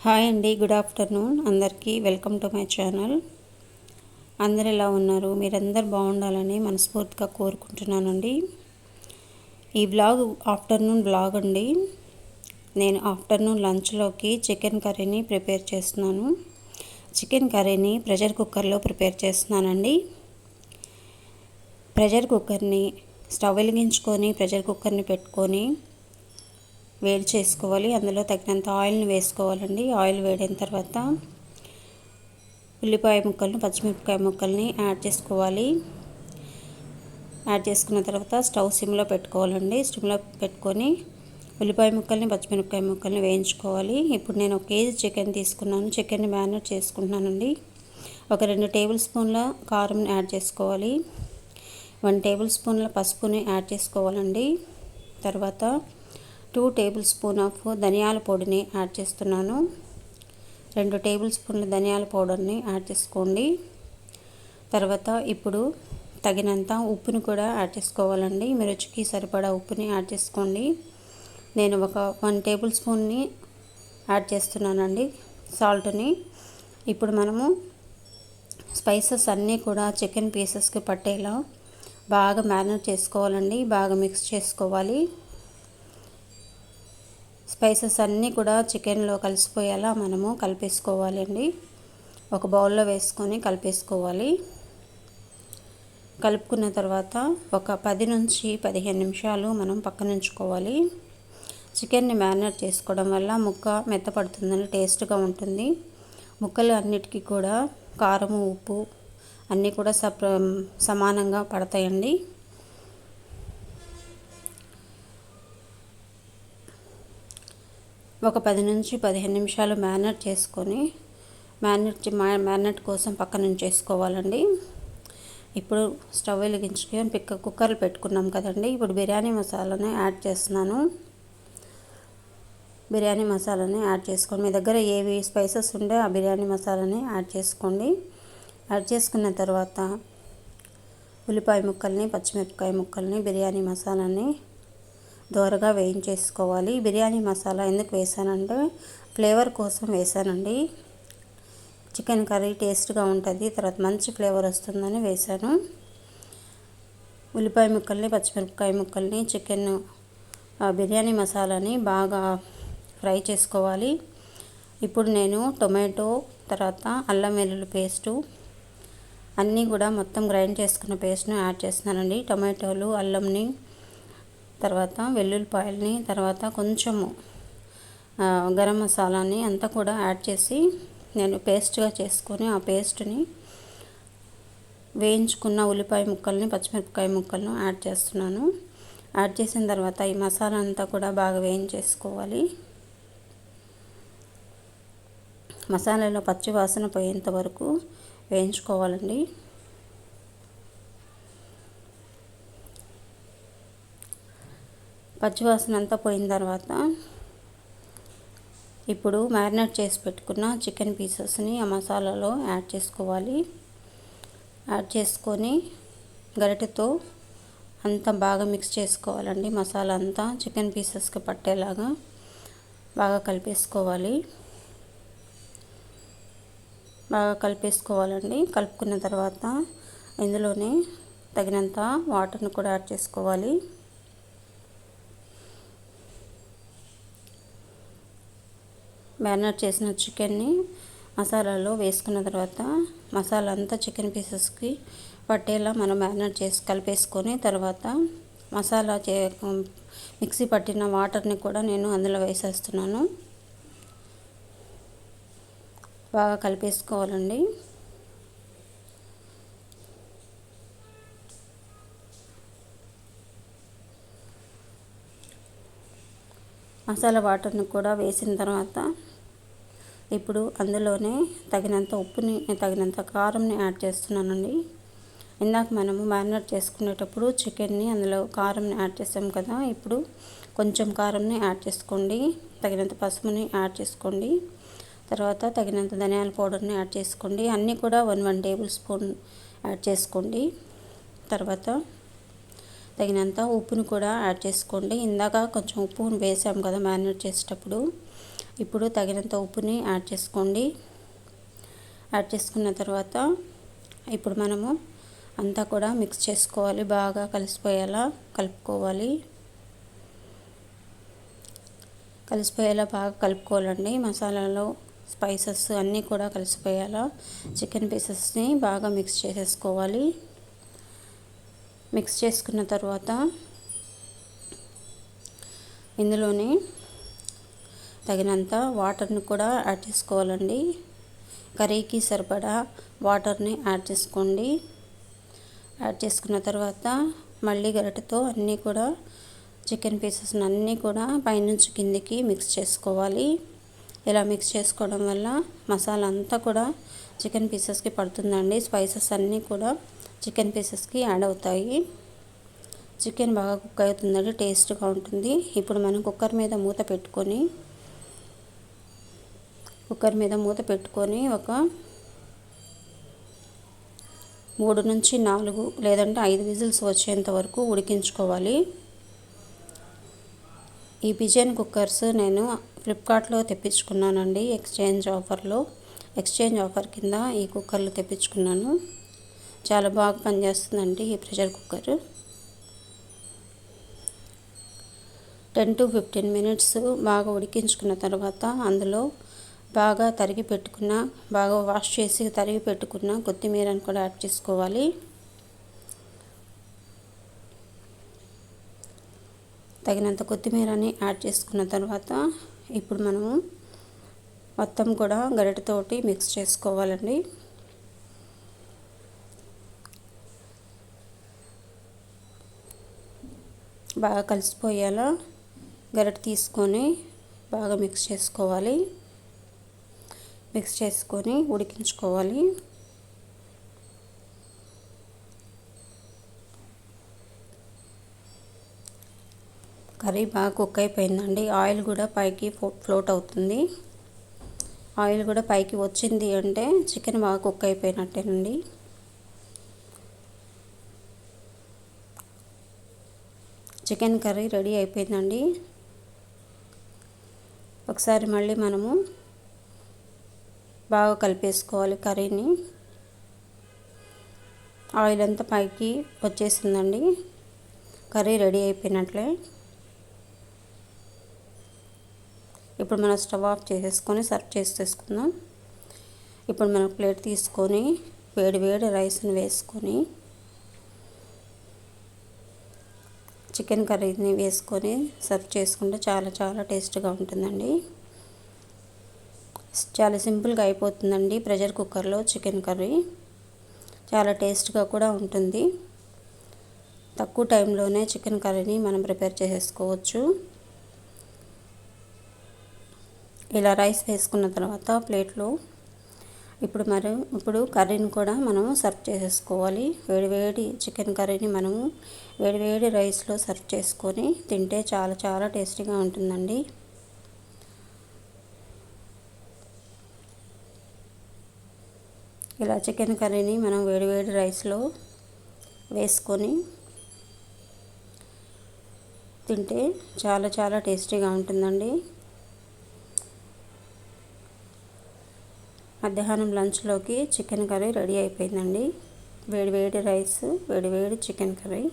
Hi అండి, good afternoon అందరికీ. Welcome to my channel. అందరు ఎలా ఉన్నారు? మీరందరు బాగుండాలని మనస్ఫూర్తిగా కోరుకుంటున్నానండి. ఈ బ్లాగ్ ఆఫ్టర్నూన్ బ్లాగ్ అండి. నేను ఆఫ్టర్నూన్ లంచ్లోకి చికెన్ కర్రీని ప్రిపేర్ చేస్తున్నాను. చికెన్ కర్రీని ప్రెషర్ కుక్కర్లో ప్రిపేర్ చేస్తున్నానండి. ప్రెషర్ కుక్కర్ని స్టవ్ వెలిగించుకొని ప్రెషర్ కుక్కర్ని పెట్టుకొని వేడి చేసుకోవాలి. అందులో తగినంత ఆయిల్ని వేసుకోవాలండి. ఆయిల్ వేడైన తర్వాత ఉల్లిపాయ ముక్కలను, పచ్చిమిరపకాయ ముక్కల్ని యాడ్ చేసుకోవాలి. యాడ్ చేసుకున్న తర్వాత స్టవ్ సిమ్లో పెట్టుకోవాలండి. సిమ్లో పెట్టుకొని ఉల్లిపాయ ముక్కల్ని, పచ్చిమిరపకాయ ముక్కల్ని వేయించుకోవాలి. ఇప్పుడు నేను 1 కేజీ చికెన్ తీసుకున్నాను. చికెన్ని మ్యారినేట్ చేసుకుంటున్నానండి. ఒక 2 టేబుల్ స్పూన్ల కారం యాడ్ చేసుకోవాలి. 1 టేబుల్ స్పూన్ల పసుపుని యాడ్ చేసుకోవాలండి. తర్వాత 2 టేబుల్ స్పూన్ ఆఫ్ ధనియాల పొడిని యాడ్ చేస్తున్నాను. 2 టేబుల్ స్పూన్ల ధనియాల పౌడర్ని యాడ్ చేసుకోండి. తర్వాత ఇప్పుడు తగినంత ఉప్పుని కూడా యాడ్ చేసుకోవాలండి. మీ రుచికి సరిపడా ఉప్పుని యాడ్ చేసుకోండి. నేను ఒక 1 టేబుల్ స్పూన్ని యాడ్ చేస్తున్నానండి సాల్ట్ని. ఇప్పుడు మనము స్పైసెస్ అన్నీ కూడా చికెన్ పీసెస్కి పట్టేలా బాగా మ్యారినేట్ చేసుకోవాలండి. బాగా మిక్స్ చేసుకోవాలి. స్పైసెస్ అన్నీ కూడా చికెన్లో కలిసిపోయేలా మనము కలిపేసుకోవాలి అండి. ఒక బౌల్లో వేసుకొని కలిపేసుకోవాలి. కలుపుకున్న తర్వాత ఒక 10 నుంచి 15 నిమిషాలు మనం పక్కన ఉంచుకోవాలి. చికెన్ని మ్యారినేట్ చేసుకోవడం వల్ల ముక్క మెత్తపడుతుందని, టేస్ట్గా ఉంటుంది. ముక్కలు అన్నిటికీ కూడా కారము, ఉప్పు అన్నీ కూడా సమానంగా పడతాయండి. ఒక 10 నుంచి 15 నిమిషాలు మ్యారినేట్ చేసుకొని మ్యారినేట్ కోసం పక్కన ఉంచేసుకోవాలండి. ఇప్పుడు స్టవ్ వెలిగించుకొని కుక్కర్లు పెట్టుకున్నాం కదండి. ఇప్పుడు బిర్యానీ మసాలాని యాడ్ చేస్తున్నాను. బిర్యానీ మసాలాని యాడ్ చేసుకోండి. మీ దగ్గర ఏవి స్పైసెస్ ఉంటే ఆ బిర్యానీ మసాలాని యాడ్ చేసుకోండి. యాడ్ చేసుకున్న తర్వాత ఉల్లిపాయ ముక్కల్ని, పచ్చిమిరపకాయ ముక్కల్ని, బిర్యానీ మసాలాని దోరగా వేయించేసుకోవాలి. బిర్యానీ మసాలా ఎందుకు వేసానంటే ఫ్లేవర్ కోసం వేసానండి. చికెన్ కర్రీ టేస్ట్గా ఉంటుంది, తర్వాత మంచి ఫ్లేవర్ వస్తుందని వేసాను. ఉల్లిపాయ ముక్కల్ని, పచ్చిమిరపకాయ ముక్కల్ని, చికెన్ బిర్యానీ మసాలాని బాగా ఫ్రై చేసుకోవాలి. ఇప్పుడు నేను టొమాటో, తర్వాత అల్లం వెల్లుల్లి పేస్టు అన్నీ కూడా మొత్తం గ్రైండ్ చేసుకున్న పేస్ట్ను యాడ్ చేస్తున్నానండి. టొమాటోలు, అల్లంని, తర్వాత వెల్లుల్లిపాయలని, తర్వాత కొంచెము గరం మసాలాని అంతా కూడా యాడ్ చేసి నేను పేస్ట్గా చేసుకొని ఆ పేస్ట్ని వేయించుకున్న ఉల్లిపాయ ముక్కల్ని, పచ్చిమిరపకాయ ముక్కలను యాడ్ చేస్తున్నాను. యాడ్ చేసిన తర్వాత ఈ మసాలా అంతా కూడా బాగా వేయించేసుకోవాలి. మసాలాలో పచ్చి వాసన పోయేంత వరకు వేయించుకోవాలండి. పచ్చివాసన అంతా పోయిన తర్వాత ఇప్పుడు మ్యారినేట్ చేసి పెట్టుకున్న చికెన్ పీసెస్ని ఆ మసాలాలో యాడ్ చేసుకోవాలి. యాడ్ చేసుకొని గరిటెతో అంతా బాగా మిక్స్ చేసుకోవాలండి. మసాలా అంతా చికెన్ పీసెస్కి పట్టేలాగా బాగా కలిపేసుకోవాలి. బాగా కలిపేసుకోవాలండి. కలుపుకున్న తర్వాత ఇందులోనే తగినంత వాటర్ని కూడా యాడ్ చేసుకోవాలి. మ్యారినేట్ చేసిన చికెన్ని మసాలాలో వేసుకున్న తర్వాత మసాలా అంతా చికెన్ పీసెస్కి పట్టేలా మనం మ్యారినేట్ చేసి కలిపేసుకొని తర్వాత మసాలా మిక్సీ పట్టిన వాటర్ని కూడా నేను అందులో వేసేస్తున్నాను. బాగా కలిపేసుకోవాలండి. మసాలా వాటర్ని కూడా వేసిన తర్వాత ఇప్పుడు అందులోనే తగినంత ఉప్పుని, తగినంత కారంని యాడ్ చేస్తున్నానండి. ఇందాక మనము మ్యారినేట్ చేసుకునేటప్పుడు చికెన్ని అందులో కారంని యాడ్ చేసాం కదా. ఇప్పుడు కొంచెం కారంని యాడ్ చేసుకోండి. తగినంత పసుపుని యాడ్ చేసుకోండి. తర్వాత తగినంత ధనియాల పౌడర్ని యాడ్ చేసుకోండి. అన్నీ కూడా 1 టేబుల్ స్పూన్ యాడ్ చేసుకోండి. తర్వాత తగినంత ఉప్పును కూడా యాడ్ చేసుకోండి. ఇందాక కొంచెం ఉప్పును వేసాం కదా మ్యారినేట్ చేసేటప్పుడు, ఇప్పుడు తగినంత ఉప్పుని యాడ్ చేసుకోండి. యాడ్ చేసుకున్న తర్వాత ఇప్పుడు మనము అంతా కూడా మిక్స్ చేసుకోవాలి, బాగా కలిసిపోయేలా కలుపుకోవాలి. కలిసిపోయేలా బాగా కలుపుకోవాలండి. మసాలాలో స్పైసెస్ అన్నీ కూడా కలిసిపోయేలా చికెన్ పీసెస్ని బాగా మిక్స్ చేసేసుకోవాలి. మిక్స్ చేసుకున్న తర్వాత ఇందులోని తగినంత వాటర్ని కూడా యాడ్ చేసుకోవాలండి. కర్రీకి సరిపడా వాటర్ని యాడ్ చేసుకోండి. యాడ్ చేసుకున్న తర్వాత మళ్ళీ గరిటెతో అన్నీ కూడా చికెన్ పీసెస్ని అన్నీ కూడా పైనుంచి కిందికి మిక్స్ చేసుకోవాలి. ఇలా మిక్స్ చేసుకోవడం వల్ల మసాలా అంతా కూడా చికెన్ పీసెస్కి పడుతుందండి. స్పైసెస్ అన్నీ కూడా చికెన్ పీసెస్కి యాడ్ అవుతాయి. చికెన్ బాగా కుక్ అవుతుందండి, టేస్ట్గా ఉంటుంది. ఇప్పుడు మనం కుక్కర్ మీద మూత పెట్టుకొని ఒక 3 నుంచి 4 లేదంటే 5 విజిల్స్ వచ్చేంత వరకు ఉడికించుకోవాలి. ఈ పిజన్ కుక్కర్స్ నేను ఫ్లిప్కార్ట్లో తెప్పించుకున్నానండి. ఎక్స్చేంజ్ ఆఫర్ కింద ఈ కుక్కర్లు తెప్పించుకున్నాను. చాలా బాగా పనిచేస్తుందండి ఈ ప్రెషర్ కుక్కర్. 10 to 15 మినిట్స్ బాగా ఉడికించుకున్న తర్వాత అందులో బాగా వాష్ చేసి తరిగి పెట్టుకున్న కొత్తిమీరని కూడా యాడ్ చేసుకోవాలి. తగినంత కొత్తిమీరని యాడ్ చేసుకున్న తర్వాత ఇప్పుడు మనము మొత్తం కూడా గరిటెతోటి మిక్స్ చేసుకోవాలండి. బాగా కలిసిపోయేలా గరిటె తీసుకొని బాగా మిక్స్ చేసుకోవాలి. మిక్స్ చేసుకొని ఉడికించుకోవాలి. కర్రీ బాగా కుక్ అయిపోయిందండి. ఆయిల్ కూడా పైకి ఫ్లోట్ అవుతుంది. ఆయిల్ కూడా పైకి వచ్చింది అంటే చికెన్ బాగా కుక్ అయిపోయినట్టేనండి. చికెన్ కర్రీ రెడీ అయిపోయిందండి. ఒకసారి మళ్ళీ మనము బాగా కలిపేసుకోవాలి కర్రీని. ఆయిల్ అంతా పైకి వచ్చేసిందండి. కర్రీ రెడీ అయిపోయినట్లే. ఇప్పుడు మనం స్టవ్ ఆఫ్ చేసేసుకొని సర్వ్ చేసేసుకుందాం. ఇప్పుడు మనం ప్లేట్ తీసుకొని వేడి రైస్ని వేసుకొని చికెన్ కర్రీని వేసుకొని సర్వ్ చేసుకుంటే చాలా టేస్ట్గా ఉంటుందండి. చాలా సింపుల్గా అయిపోతుందండి ప్రెషర్ కుక్కర్లో చికెన్ కర్రీ. చాలా టేస్ట్గా కూడా ఉంటుంది. తక్కువ టైంలోనే చికెన్ కర్రీని మనం ప్రిపేర్ చేసేసుకోవచ్చు. ఇలా రైస్ వేసుకున్న తర్వాత ప్లేట్లో ఇప్పుడు కర్రీని కూడా మనం సర్వ్ చేసేసుకోవాలి. వేడి చికెన్ కర్రీని మనము వేడి రైస్లో సర్వ్ చేసుకొని తింటే చాలా టేస్టీగా ఉంటుందండి. ఇలా చికెన్ కర్రీని మనం వేడి రైస్లో వేసుకొని తింటే చాలా టేస్టీగా ఉంటుందండి. మధ్యాహ్నం లంచ్లోకి చికెన్ కర్రీ రెడీ అయిపోయిందండి. వేడి రైస్, వేడి చికెన్ కర్రీ.